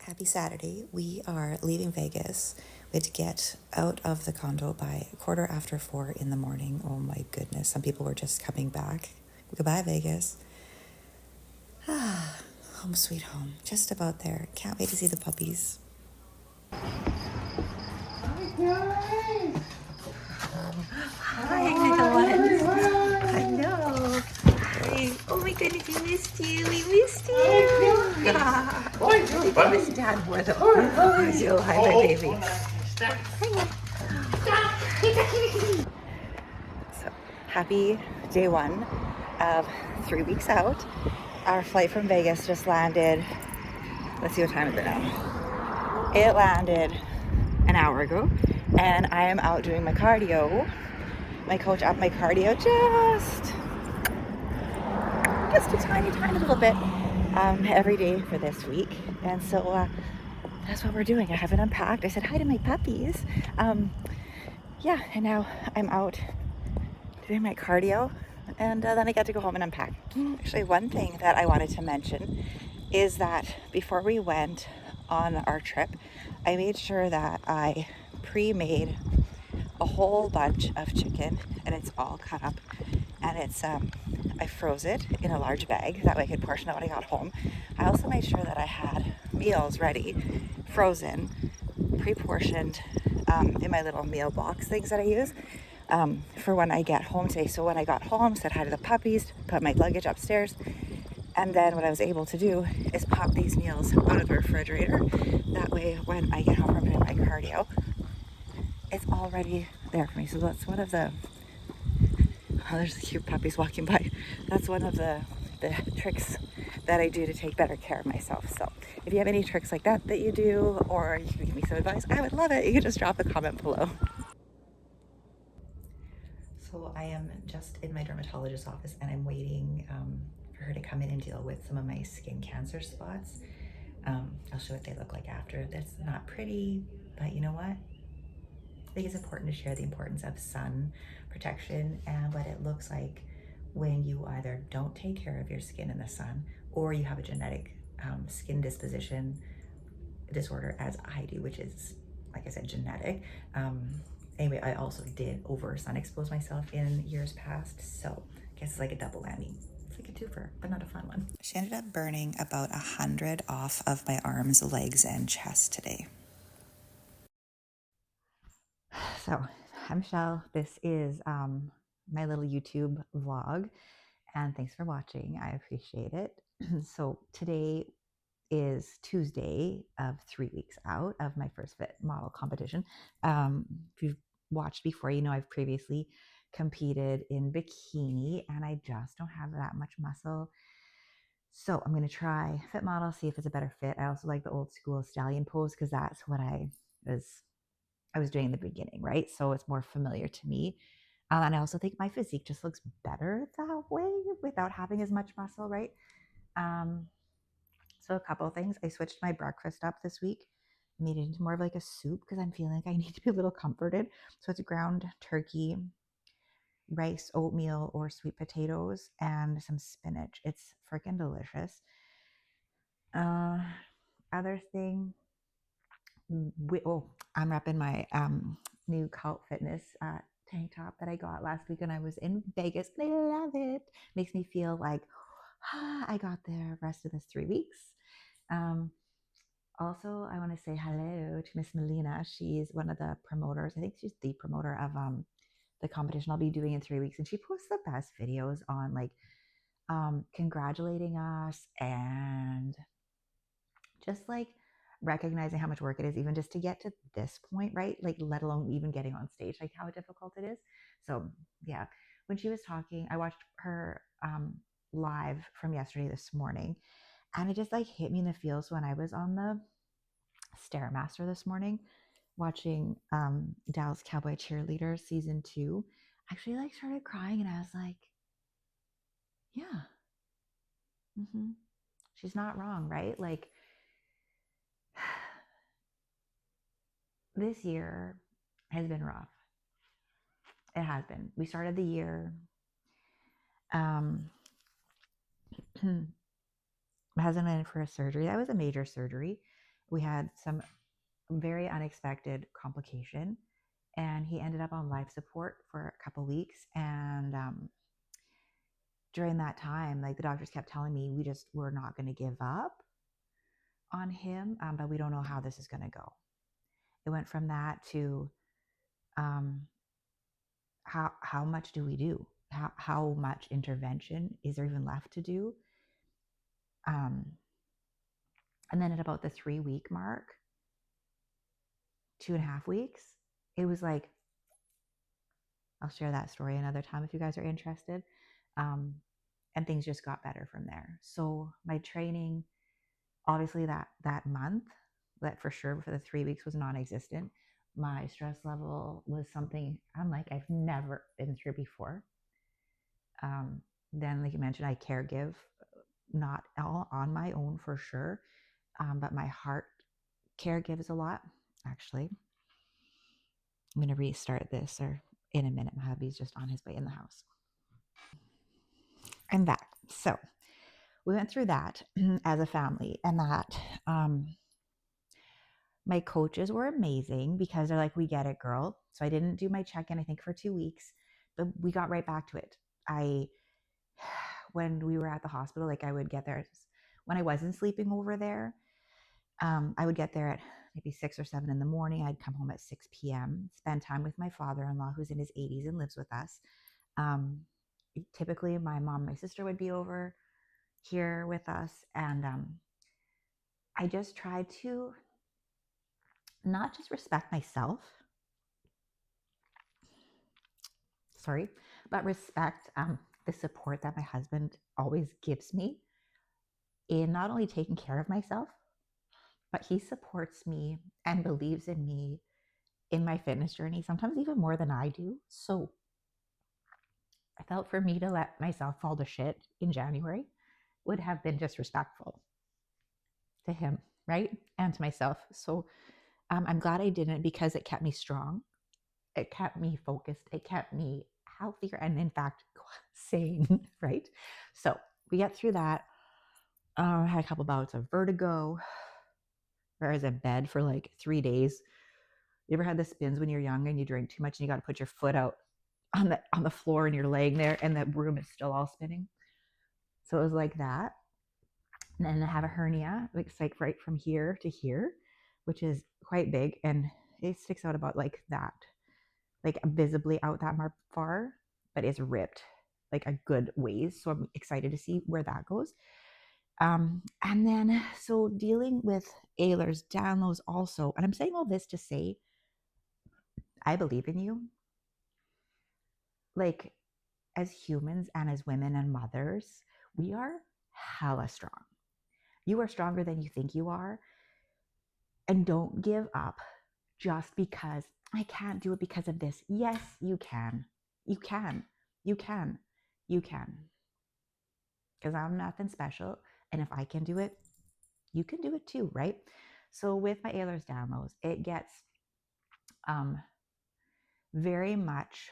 Happy Saturday. We are leaving Vegas. We had to get out of the condo by 4:15 in the morning. Oh my goodness. Some people were just coming back. Goodbye, Vegas. Home sweet home. Just about there. Can't wait to see the puppies. Hi, little ones. I know. Hi. Oh my goodness, we missed you. We missed you. I miss Dad more though. So, hi, my baby. So happy day one of 3 weeks out. Our flight from Vegas just landed. Let's see what time is it now. It landed an hour ago, and I am out doing my cardio. My coach upped my cardio just a tiny little bit every day for this week, and so that's what we're doing. I haven't unpacked. I said hi to my puppies. Yeah, and now I'm out doing my cardio, and then I get to go home and unpack. Actually, one thing that I wanted to mention is that before we went on our trip, I made sure that I pre-made a whole bunch of chicken, and it's all cut up, and it's I froze it in a large bag, that way I could portion it when I got home. I also made sure that I had meals ready, frozen, pre-portioned in my little meal box things that I use for when I get home today. So when I got home, said hi to the puppies, put my luggage upstairs, and then what I was able to do is pop these meals out of the refrigerator. That way when I get home from doing my cardio, it's already there for me. So that's one of the, oh, there's the cute puppies walking by. That's one of the tricks that I do to take better care of myself. So if you have any tricks like that you do, or you can give me some advice, I would love it. You can just drop a comment below. So I am just in my dermatologist's office, and I'm waiting for her to come in and deal with some of my skin cancer spots. I'll show what they look like after. That's not pretty, but you know what? I think it's important to share the importance of sun protection and what it looks like when you either don't take care of your skin in the sun, or you have a genetic skin disposition disorder, as I do, which is, like I said, genetic. Anyway, I also did over sun expose myself in years past, so I guess it's like a double whammy. It's like a twofer, but not a fun one. She ended up burning about 100 off of my arms, legs, and chest today. So, I'm Michelle. This is my little YouTube vlog, and thanks for watching. I appreciate it. So today is Tuesday of 3 weeks out of my first fit model competition. If you've watched before, you know I've previously competed in bikini, and I just don't have that much muscle. So I'm going to try fit model, see if it's a better fit. I also like the old school stallion pose because that's what I was doing in the beginning, right? So it's more familiar to me. And I also think my physique just looks better that way without having as much muscle, right? So a couple of things. I switched my breakfast up this week. Made it into more of like a soup because I'm feeling like I need to be a little comforted. So it's ground turkey, rice, oatmeal, or sweet potatoes, and some spinach. It's freaking delicious. Other thing, I'm repping my new Cult Fitness tank top that I got last week when I was in Vegas. I love it. Makes me feel like I got the rest of this 3 weeks. Also, I want to say hello to Miss Melina. She's one of the promoters. I think she's the promoter of the competition I'll be doing in 3 weeks, and she posts the best videos on like congratulating us and just like recognizing how much work it is even just to get to this point, right? Like let alone even getting on stage, like how difficult it is. So yeah, when she was talking, I watched her live from yesterday this morning, and it just like hit me in the feels when I was on the Stairmaster this morning watching Dallas Cowboy Cheerleader season 2. Actually like started crying, and I was like, yeah, she's not wrong, right? Like this year has been rough. It has been. We started the year my husband went in for a surgery. That was a major surgery, we had some very unexpected complication, and he ended up on life support for a couple weeks. And during that time, like the doctors kept telling me, we're not going to give up on him, but we don't know how this is going to go. It went from that to how much do we do? How much intervention is there even left to do? And then at about the 3-week mark, 2.5 weeks, it was like, I'll share that story another time if you guys are interested. And things just got better from there. So my training, obviously that month, that for sure for the 3 weeks was non-existent. My stress level was something unlike I've never been through before. Then, like you mentioned, I caregive, not all on my own for sure, but my heart caregives a lot. Actually, I'm going to restart this, or in a minute. My hubby's just on his way in the house. I'm back. So we went through that as a family, and that my coaches were amazing because they're like, we get it, girl. So I didn't do my check-in, I think, for 2 weeks, but we got right back to it. When we were at the hospital, like I would get there when I wasn't sleeping over there. I would get there at maybe 6 or 7 in the morning. I'd come home at 6 p.m., spend time with my father-in-law, who's in his 80s and lives with us. Typically, my mom, my sister would be over here with us. And I just tried to not just respect myself, but respect the support that my husband always gives me in not only taking care of myself, but he supports me and believes in me in my fitness journey, sometimes even more than I do. So I felt for me to let myself fall to shit in January would have been disrespectful to him, right? And to myself. So I'm glad I didn't, because it kept me strong. It kept me focused. It kept me healthier and, in fact, sane, right? So we get through that. I had a couple bouts of vertigo, where I was in bed for like 3 days. You ever had the spins when you're young and you drink too much and you got to put your foot out on the floor and you're laying there and the room is still all spinning? So it was like that. And then I have a hernia. It's like right from here to here, which is quite big, and it sticks out about like that, like visibly out that far, but it's ripped like a good ways. So I'm excited to see where that goes. And then, so dealing with Ehlers Danlos also, and I'm saying all this to say, I believe in you. Like, as humans and as women and mothers, we are hella strong. You are stronger than you think you are. And don't give up just because I can't do it because of this. Yes, you can. You can. You can. You can. Because I'm nothing special. And if I can do it, you can do it too, right? So with my Ehlers Danlos, it gets very much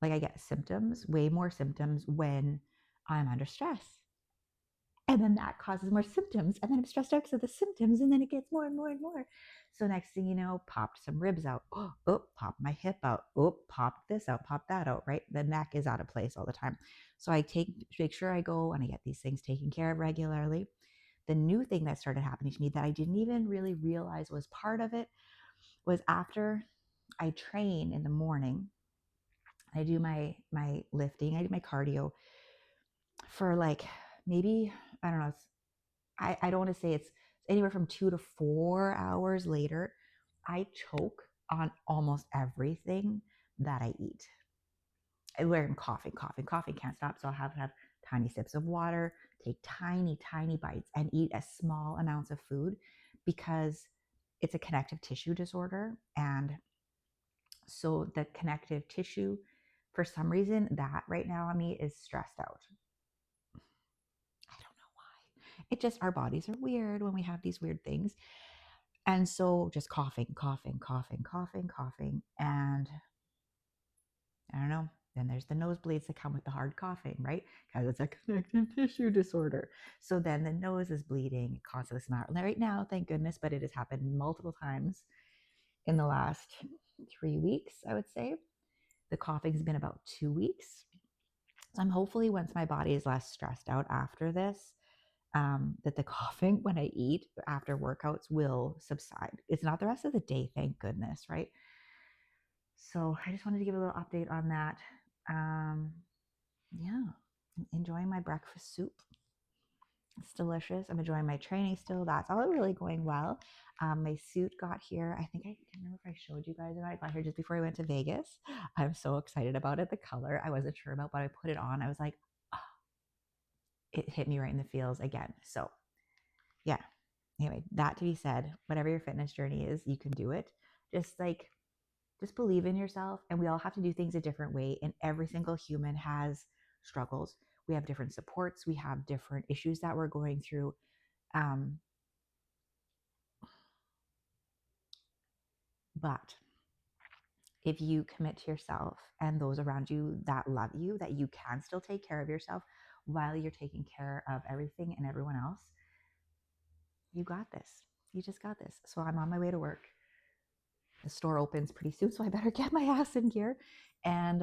like I get symptoms, way more symptoms when I'm under stress. And then that causes more symptoms. And then I'm stressed out because of the symptoms. And then it gets more and more and more. So next thing you know, popped some ribs out. Oh, popped my hip out. Oh, popped this out, popped that out, right? The neck is out of place all the time. So I make sure I go and I get these things taken care of regularly. The new thing that started happening to me that I didn't even really realize was part of it was after I train in the morning, I do my lifting, I do my cardio for like maybe, I don't know, I don't want to say it's anywhere from 2 to 4 hours later, I choke on almost everything that I eat. Where I'm coughing, can't stop. So I'll have tiny sips of water, take tiny, tiny bites, and eat as small amounts of food, because it's a connective tissue disorder. And so the connective tissue, for some reason, that right now on me is stressed out. I don't know why. It just, our bodies are weird when we have these weird things. And so just coughing. And I don't know, Then there's the nosebleeds that come with the hard coughing, right? Because it's a connective tissue disorder. So then the nose is bleeding, it causes a snot. Right now, thank goodness, but it has happened multiple times in the last 3 weeks, I would say. The coughing's been about 2 weeks. So I'm hopefully once my body is less stressed out after this, that the coughing when I eat after workouts will subside. It's not the rest of the day, thank goodness, right? So I just wanted to give a little update on that. Yeah, I'm enjoying my breakfast soup. It's delicious. I'm enjoying my training still. That's all really going well. My suit got here. I think I can't remember if I showed you guys or not. I got here just before I went to Vegas. I'm so excited about it. The color I wasn't sure about, but I put it on. I was like, oh, it hit me right in the feels again. So yeah. Anyway, that to be said, whatever your fitness journey is, you can do it. Just believe in yourself. And we all have to do things a different way. And every single human has struggles. We have different supports. We have different issues that we're going through. But if you commit to yourself and those around you that love you, that you can still take care of yourself while you're taking care of everything and everyone else, you got this. You just got this. So I'm on my way to work. The store opens pretty soon, so I better get my ass in gear. And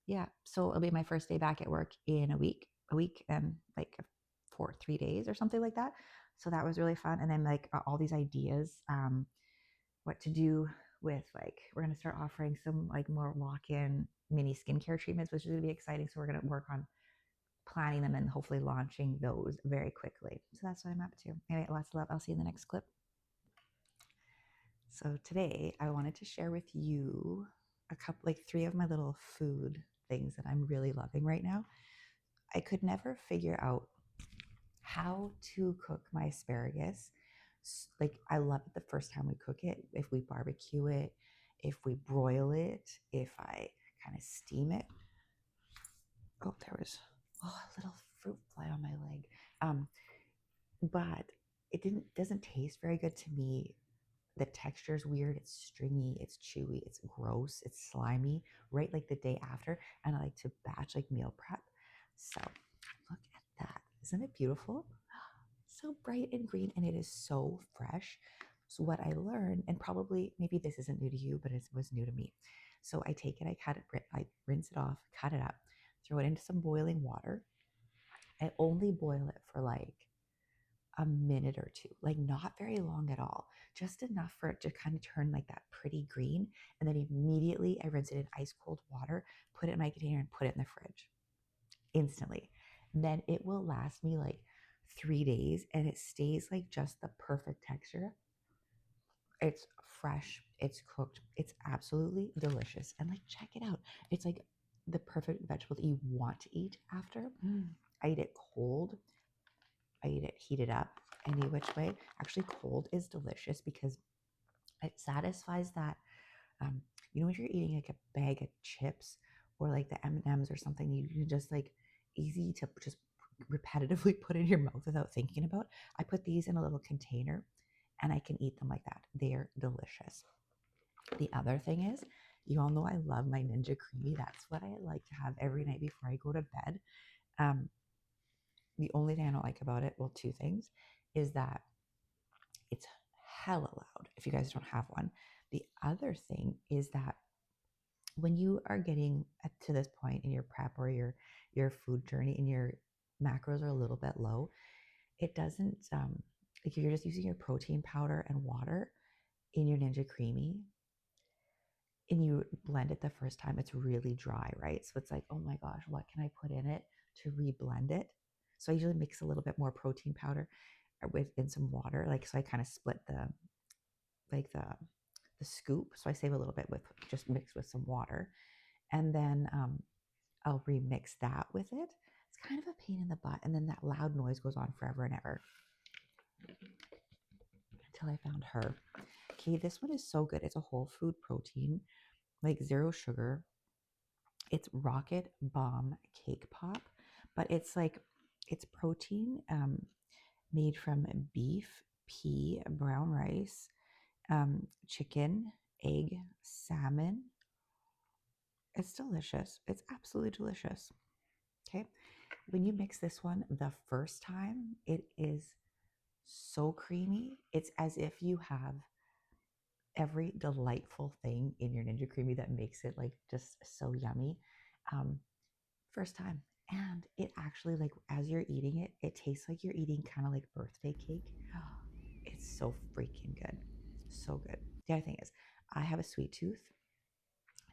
yeah, so it'll be my first day back at work in a week and like 3 days or something like that. So that was really fun. And then like all these ideas, what to do with, like, we're going to start offering some like more walk-in mini skincare treatments, which is going to be exciting. So we're going to work on planning them and hopefully launching those very quickly. So that's what I'm up to. Anyway, lots of love. I'll see you in the next clip. So today I wanted to share with you a couple, like 3 of my little food things that I'm really loving right now. I could never figure out how to cook my asparagus. Like, I love it the first time we cook it, if we barbecue it, if we broil it, if I kind of steam it. Oh, there was a little fruit fly on my leg. But it doesn't taste very good to me. The texture is weird. It's stringy, it's chewy, it's gross, it's slimy, right? Like the day after. And I like to batch like meal prep. So look at that. Isn't it beautiful? So bright and green, and it is so fresh. So what I learned, and probably maybe this isn't new to you, but it was new to me. So I take it, I cut it, I rinse it off, cut it up, throw it into some boiling water. I only boil it for like a minute or two, like not very long at all, just enough for it to kind of turn like that pretty green. And then immediately I rinse it in ice cold water, put it in my container and put it in the fridge instantly. Then it will last me like 3 days and it stays like just the perfect texture. It's fresh, it's cooked, it's absolutely delicious. And like, check it out. It's like the perfect vegetable that you want to eat after. I eat it cold. I eat it heated up any which way. Actually, cold is delicious because it satisfies that. When you're eating like a bag of chips or like the M&Ms or something, you can just like easy to just repetitively put in your mouth without thinking about. I put these in a little container and I can eat them like that. They're delicious. The other thing is, you all know I love my Ninja Creamy. That's what I like to have every night before I go to bed. The only thing I don't like about it, well, 2 things, is that it's hella loud if you guys don't have one. The other thing is that when you are getting to this point in your prep or your food journey and your macros are a little bit low, it doesn't, like if you're just using your protein powder and water in your Ninja Creamy and you blend it the first time, it's really dry, right? So it's like, oh my gosh, what can I put in it to reblend it? So I usually mix a little bit more protein powder in some water, like, so I kind of split the scoop. So I save a little bit with just mixed with some water, and then I'll remix that with it. It's kind of a pain in the butt, and then that loud noise goes on forever and ever until I found her. Okay, this one is so good. It's a whole food protein, like 0 sugar. It's Rocket Bomb Cake Pop, but it's protein made from beef, pea, brown rice, chicken, egg, salmon, It's delicious. It's absolutely delicious. Okay. When you mix this one the first time, it is so creamy. It's as if you have every delightful thing in your Ninja Creamy that makes it like just so yummy. First time. And it actually, like, as you're eating it, it tastes like you're eating kind of like birthday cake. It's so freaking good. So good. The other thing is, I have a sweet tooth.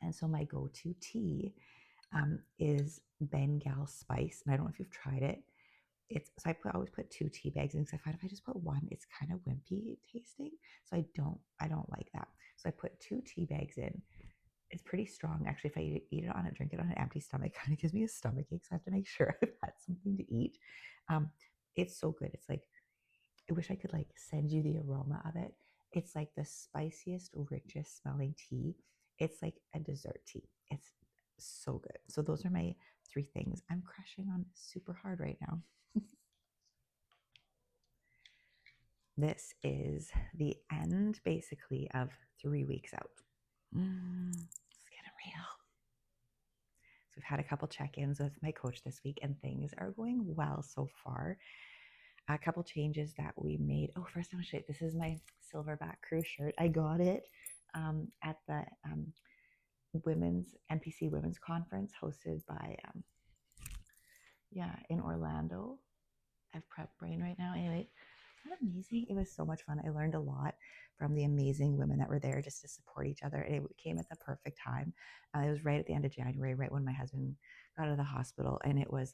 And so my go-to tea is Bengal spice. And I don't know if you've tried it. So I always put 2 tea bags in because I find if I just put one, it's kind of wimpy tasting. So I don't like that. So I put 2 tea bags in. It's pretty strong. Actually, if I eat it on it, drink it on an empty stomach, it kind of gives me a stomach ache. So I have to make sure I've had something to eat. It's so good. It's like, I wish I could like send you the aroma of it. It's like the spiciest, richest smelling tea. It's like a dessert tea. It's so good. So those are my 3 things I'm crushing on super hard right now. This is the end basically of 3 weeks out. It's getting real. So we've had a couple check-ins with my coach this week and things are going well so far. A couple changes that we made. Oh, first I'm gonna show you. This is my Silverback Crew shirt. I got it at the women's NPC Women's Conference hosted by in Orlando. I've prepped brain right now. Anyway, isn't that amazing? It was so much fun. I learned a lot from the amazing women that were there just to support each other. And it came at the perfect time. It was right at the end of January, right when my husband got out of the hospital. And it was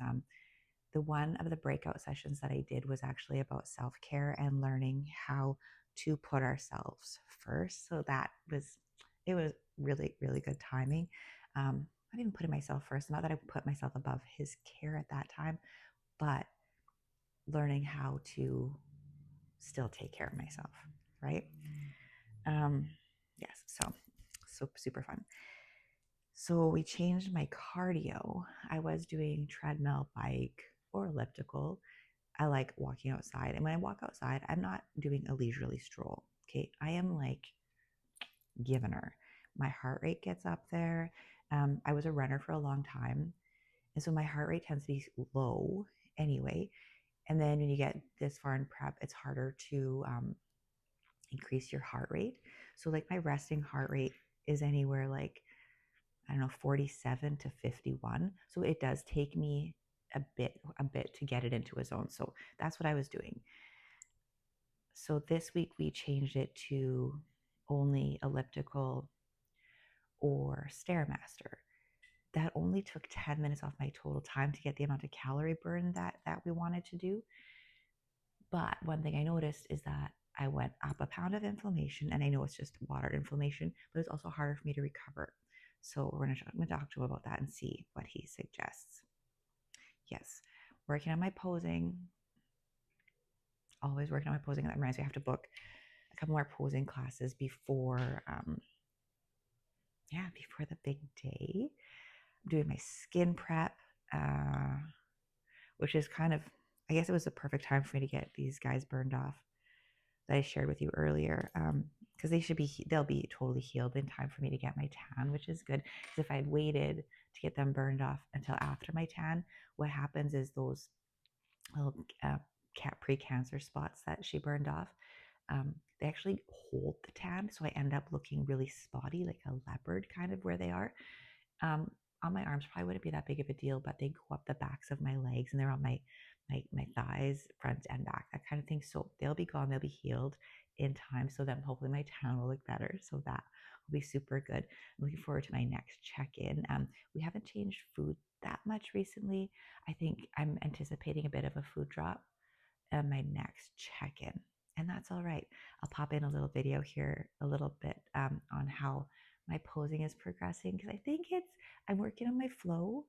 the one of the breakout sessions that I did was actually about self-care and learning how to put ourselves first. So it was really, really good timing. Not even putting myself first, not that I put myself above his care at that time, but learning how to still take care of myself, right? Yes, so super fun. So we changed my cardio. I was doing treadmill, bike, or elliptical. I like walking outside. And when I walk outside, I'm not doing a leisurely stroll. Okay. I am like giving her. My heart rate gets up there. I was a runner for a long time. And so my heart rate tends to be low anyway. And then when you get this far in prep, it's harder to increase your heart rate. So like my resting heart rate is anywhere like, I don't know, 47 to 51. So it does take me a bit to get it into a zone. So that's what I was doing. So this week we changed it to only elliptical or Stairmaster. That only took 10 minutes off my total time to get the amount of calorie burn that we wanted to do. But one thing I noticed is that I went up a pound of inflammation, and I know it's just water inflammation, but it's also harder for me to recover. So I'm going to talk to him about that and see what he suggests. Yes, working on my posing. Always working on my posing. That reminds me, I have to book a couple more posing classes before before the big day. I'm doing my skin prep, which is kind of, I guess it was the perfect time for me to get these guys burned off that I shared with you earlier, because they'll be totally healed in time for me to get my tan, which is good. Because if I had waited to get them burned off until after my tan, what happens is those little pre-cancer spots that she burned off, they actually hold the tan, so I end up looking really spotty, like a leopard kind of where they are. On my arms probably wouldn't be that big of a deal, but they go up the backs of my legs and they're on my thighs, front and back, that kind of thing. So they'll be gone, they'll be healed in time. So then hopefully my tan will look better. So that will be super good. I'm looking forward to my next check-in. We haven't changed food that much recently. I think I'm anticipating a bit of a food drop at my next check-in. And that's all right. I'll pop in a little video here a little bit on how my posing is progressing, because I think I'm working on my flow.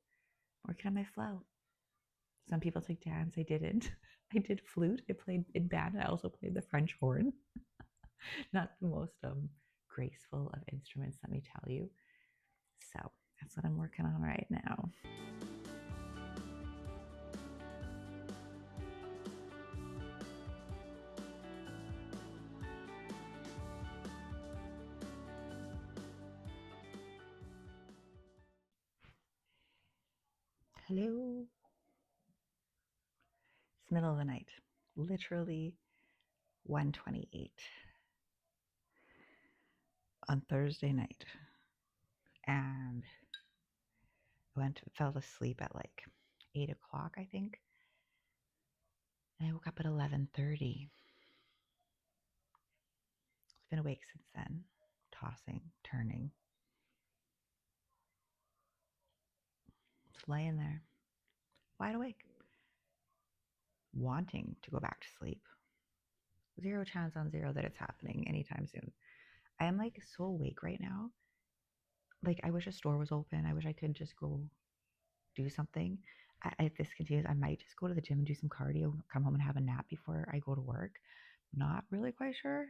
Some people took dance. I didn't. I did flute. I played in band. I also played the French horn. Not the most graceful of instruments, let me tell you. So that's what I'm working on right now. Hello. It's middle of the night, literally 1:28 on Thursday night, and I fell asleep at like 8 o'clock, I think, and I woke up at 11:30. I've been awake since then, tossing, turning, just laying there, wide awake, wanting to go back to sleep. Zero chance on zero that it's happening anytime soon. I am like so awake right now. Like, I wish a store was open. I wish I could just go do something. If this continues, I might just go to the gym and do some cardio, come home and have a nap before I go to work. Not really quite sure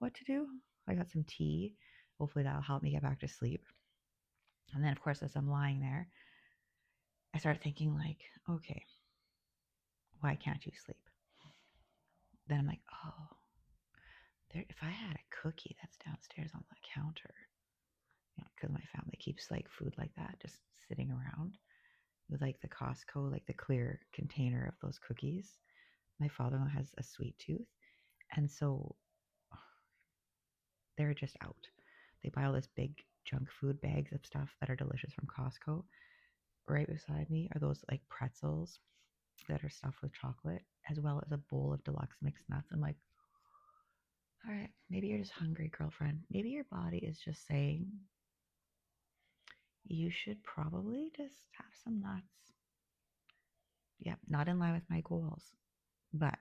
what to do. I got some tea. Hopefully that'll help me get back to sleep. And then, of course, as I'm lying there, I start thinking like, okay, why can't you sleep? Then I'm like, oh, if I had a cookie that's downstairs on the counter, because my family keeps like food like that just sitting around with like the Costco, like the clear container of those cookies. My father-in-law has a sweet tooth, and so they're just out. They buy all this big junk food bags of stuff that are delicious from Costco. Right beside me are those like pretzels that are stuffed with chocolate, as well as a bowl of deluxe mixed nuts. I'm like, all right, maybe you're just hungry, girlfriend. Maybe your body is just saying you should probably just have some nuts. Yeah, not in line with my goals, but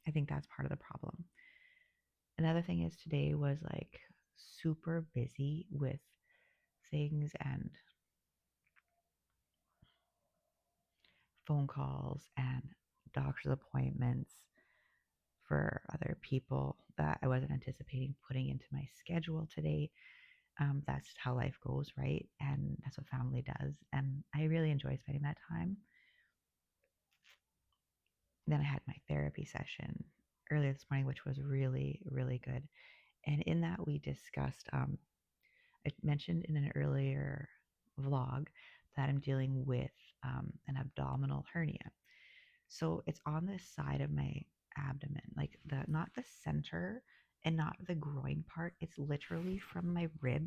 I think that's part of the problem. Another thing is today was like super busy with things and phone calls and doctor's appointments for other people that I wasn't anticipating putting into my schedule today. That's how life goes, right? And that's what family does. And I really enjoy spending that time. Then I had my therapy session earlier this morning, which was really, really good. And in that, we discussed, I mentioned in an earlier vlog that I'm dealing with an abdominal hernia. So it's on this side of my abdomen, like the not the center and not the groin part. It's literally from my rib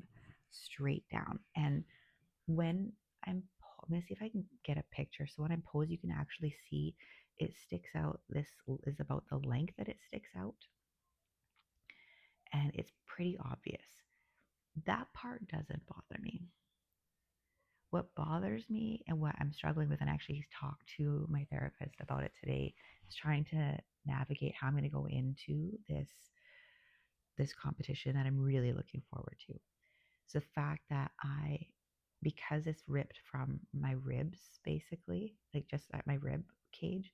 straight down. And when I'm gonna see if I can get a picture. So when I'm posed, you can actually see it sticks out. This is about the length that it sticks out, and it's pretty obvious. That part doesn't bother me. What bothers me and what I'm struggling with, and actually talked to my therapist about it today, is trying to navigate how I'm going to go into this competition that I'm really looking forward to. It's the fact that because it's ripped from my ribs, basically, like just at my rib cage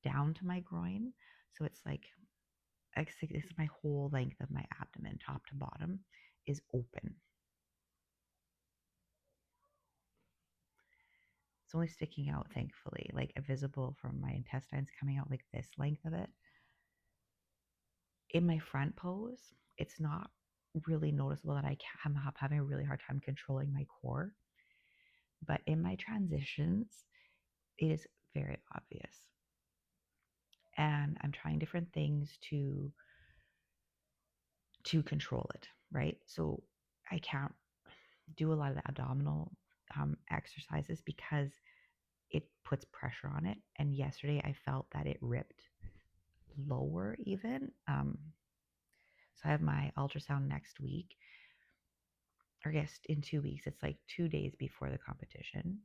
down to my groin. So it's like this is my whole length of my abdomen, top to bottom, is open. It's only sticking out, thankfully, like visible from my intestines coming out like this length of it. In my front pose, it's not really noticeable that I'm having a really hard time controlling my core. But in my transitions, it is very obvious. And I'm trying different things to control it, right? So I can't do a lot of the abdominal exercises because it puts pressure on it. And yesterday I felt that it ripped lower even. So I have my ultrasound next week, or I guess in 2 weeks. It's like 2 days before the competition.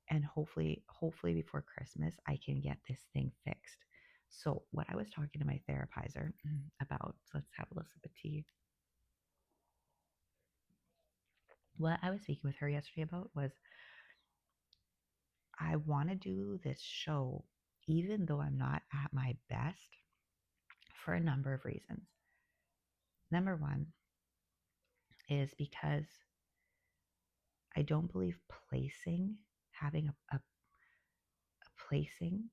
And hopefully before Christmas, I can get this thing fixed. So what I was talking to my therapizer about, so let's have a little sip of tea. What I was speaking with her yesterday about was I want to do this show even though I'm not at my best for a number of reasons. Number one is because I don't believe having a placing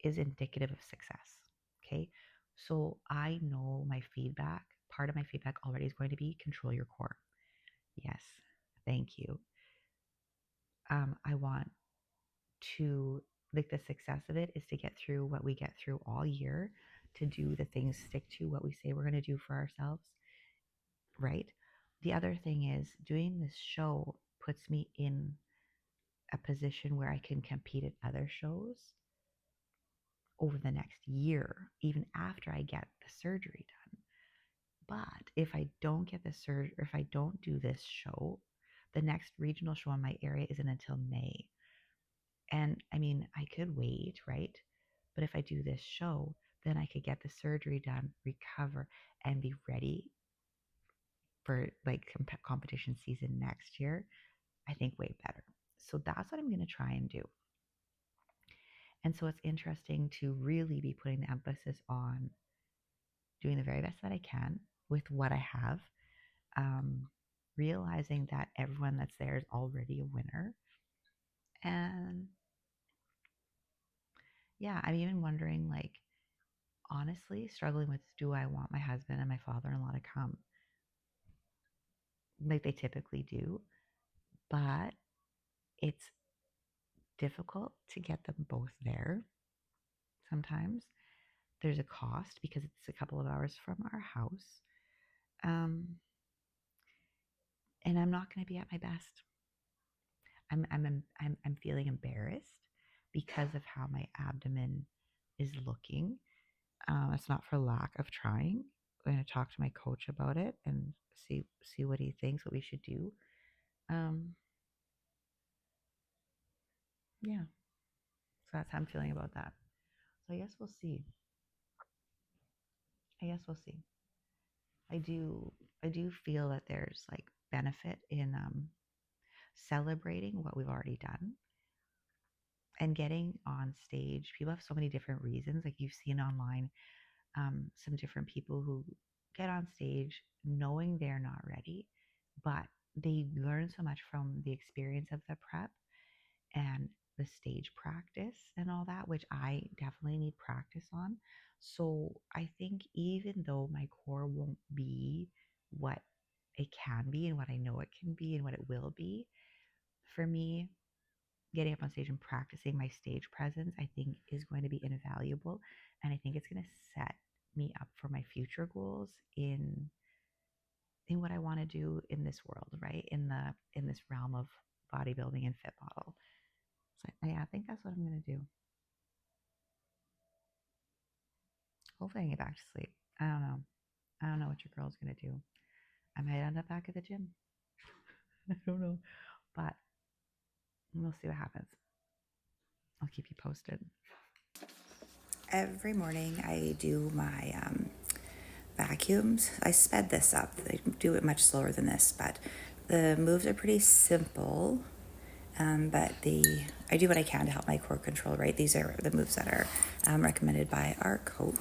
is indicative of success. Okay. So I know my feedback, part of my feedback already is going to be control your core. Yes. Thank you. I want to, like, the success of it is to get through what we get through all year, to do the things, stick to what we say we're going to do for ourselves, right? The other thing is doing this show puts me in a position where I can compete at other shows over the next year, even after I get the surgery done. But if I don't get the surgery, or if I don't do this show, the next regional show in my area isn't until May. And I mean, I could wait, right? But if I do this show, then I could get the surgery done, recover, and be ready for like competition season next year. I think way better. So that's what I'm going to try and do. And so it's interesting to really be putting the emphasis on doing the very best that I can with what I have, realizing that everyone that's there is already a winner. And yeah, I'm even wondering, like, honestly, struggling with, do I want my husband and my father-in-law to come? Like they typically do, but it's difficult to get them both there sometimes. There's a cost because it's a couple of hours from our house. And I'm not going to be at my best. I'm feeling embarrassed because of how my abdomen is looking. It's not for lack of trying. I'm going to talk to my coach about it and see what he thinks, what we should do. Yeah, so that's how I'm feeling about that. So I guess we'll see. I guess we'll see. I do feel that there's like benefit in celebrating what we've already done and getting on stage. People have so many different reasons. Like you've seen online, some different people who get on stage knowing they're not ready, but they learn so much from the experience of the prep and the stage practice and all that, which I definitely need practice on. So I think even though my core won't be what it can be and what I know it can be and what it will be, for me, getting up on stage and practicing my stage presence, I think is going to be invaluable. And I think it's going to set me up for my future goals in what I want to do in this world, right? In this realm of bodybuilding and fit model. So yeah, I think that's what I'm going to do. Hopefully I can get back to sleep. I don't know. I don't know what your girl's going to do. I might end up back at the gym. I don't know. But we'll see what happens. I'll keep you posted. Every morning I do my vacuums. I sped this up. I do it much slower than this, but the moves are pretty simple. But I do what I can to help my core control, right? These are the moves that are recommended by our coach.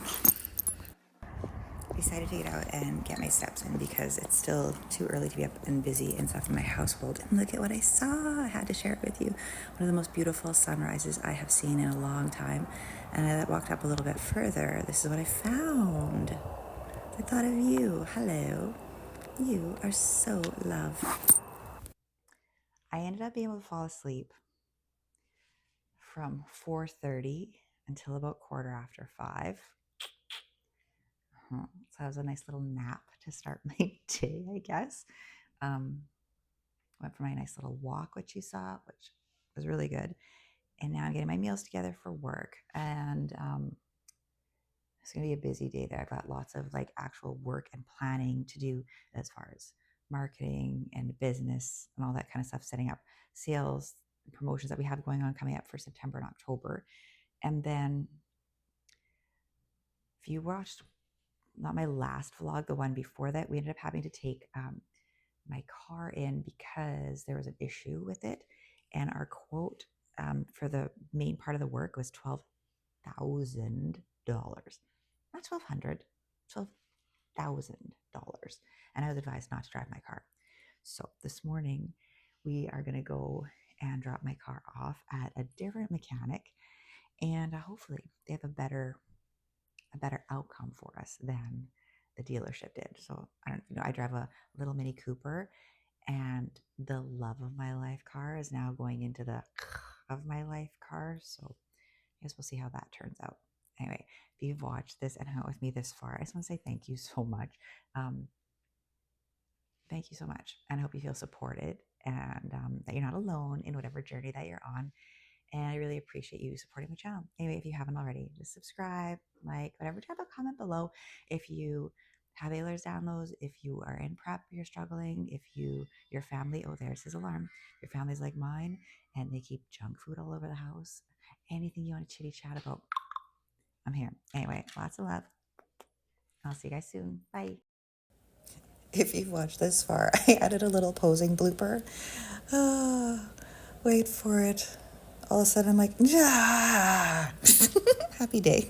Decided to get out and get my steps in because it's still too early to be up and busy and stuff in my household. And look at what I saw. I had to share it with you. One of the most beautiful sunrises I have seen in a long time. And I walked up a little bit further. This is what I found. I thought of you. Hello. You are so loved. I ended up being able to fall asleep from 4:30 until about 5:15. So that was a nice little nap to start my day, I guess. Went for my nice little walk, which you saw, which was really good. And now I'm getting my meals together for work. And it's going to be a busy day there. I've got lots of like actual work and planning to do as far as marketing and business and all that kind of stuff, setting up sales and promotions that we have going on coming up for September and October. And then if you watched not my last vlog, the one before that, we ended up having to take my car in because there was an issue with it. And our quote for the main part of the work was $12,000. Not $1,200, $12,000. And I was advised not to drive my car. So this morning, we are going to go and drop my car off at a different mechanic. And hopefully they have a better outcome for us than the dealership did. So I drive a little Mini Cooper, and the love of my life car is now going into the of my life car. So I guess we'll see how that turns out. Anyway, if you've watched this and hung out with me this far, I just want to say thank you so much. Thank you so much. And I hope you feel supported and that you're not alone in whatever journey that you're on. And I really appreciate you supporting my channel. Anyway, if you haven't already, just subscribe, like, whatever, drop a comment below. If you have Ehlers Danlos, if you are in prep, you're struggling, if your family, oh, there's his alarm. Your family's like mine and they keep junk food all over the house. Anything you want to chitty chat about, I'm here. Anyway, lots of love. I'll see you guys soon. Bye. If you've watched this far, I added a little posing blooper. Wait for it. All of a sudden, I'm like, happy day.